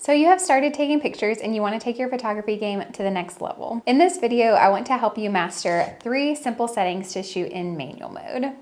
So you have started taking pictures and you want to take your photography game to the next level. In this video, I want to help you master 3 simple settings to shoot in manual mode.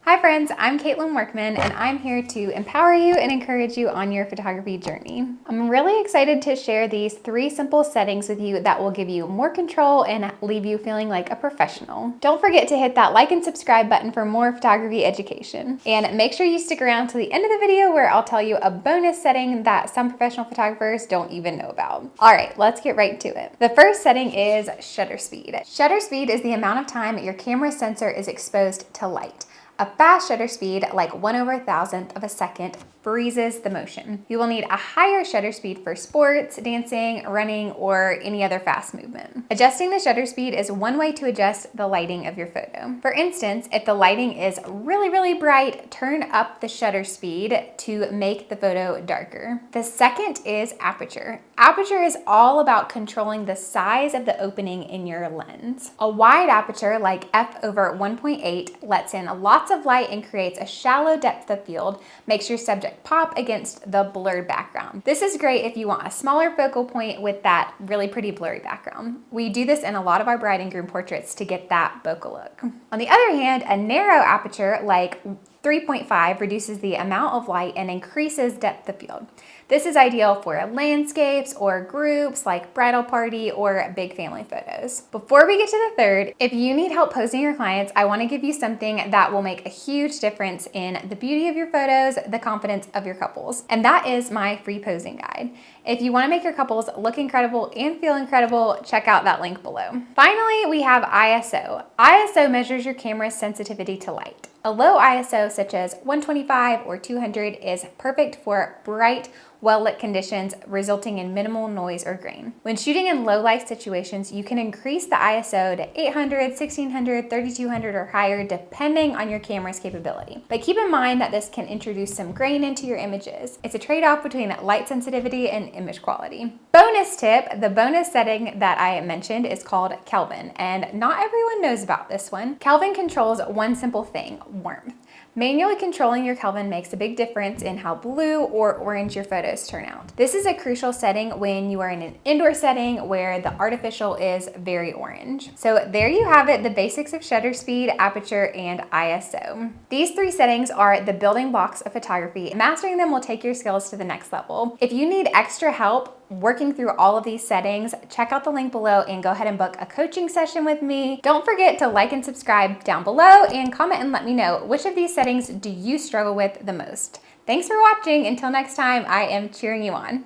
Hi friends, I'm Caitlin Workman and I'm here to empower you and encourage you on your photography journey. I'm really excited to share these 3 simple settings with you that will give you more control and leave you feeling like a professional. Don't forget to hit that like and subscribe button for more photography education. And make sure you stick around to the end of the video where I'll tell you a bonus setting that some professional photographers don't even know about. All right, let's get right to it. The first setting is shutter speed. Shutter speed is the amount of time your camera sensor is exposed to light. A fast shutter speed, like 1/1000th of a second, freezes the motion. You will need a higher shutter speed for sports, dancing, running, or any other fast movement. Adjusting the shutter speed is one way to adjust the lighting of your photo. For instance, if the lighting is really bright, turn up the shutter speed to make the photo darker. The second is aperture. Aperture is all about controlling the size of the opening in your lens. A wide aperture, like f/1.8, lets in lots of light and creates a shallow depth of field, makes your subject pop against the blurred background. This is great if you want a smaller focal point with that really pretty blurry background. We do this in a lot of our bride and groom portraits to get that bokeh look. On the other hand, a narrow aperture like 3.5 reduces the amount of light and increases depth of field. This is ideal for landscapes or groups like bridal party or big family photos. Before we get to the third, if you need help posing your clients, I want to give you something that will make a huge difference in the beauty of your photos, the confidence of your couples, and that is my free posing guide. If you want to make your couples look incredible and feel incredible, check out that link below. Finally, we have ISO. ISO measures your camera's sensitivity to light. A low ISO such as 125 or 200 is perfect for bright, well-lit conditions, resulting in minimal noise or grain. When shooting in low light situations, you can increase the ISO to 800, 1600, 3200 or higher depending on your camera's capability. But keep in mind that this can introduce some grain into your images. It's a trade-off between light sensitivity and image quality. Bonus tip, the bonus setting that I mentioned is called Kelvin, and not everyone knows about this one. Kelvin controls one simple thing, warmth. Manually controlling your Kelvin makes a big difference in how blue or orange your photos turn out. This is a crucial setting when you are in an indoor setting where the artificial is very orange. So there you have it, the basics of shutter speed, aperture, and ISO. These 3 settings are the building blocks of photography. Mastering them will take your skills to the next level. If you need extra help working through all of these settings, check out the link below and go ahead and book a coaching session with me. Don't forget to like and subscribe down below and comment and let me know which of these settings do you struggle with the most. Thanks for watching. Until next time, I am cheering you on.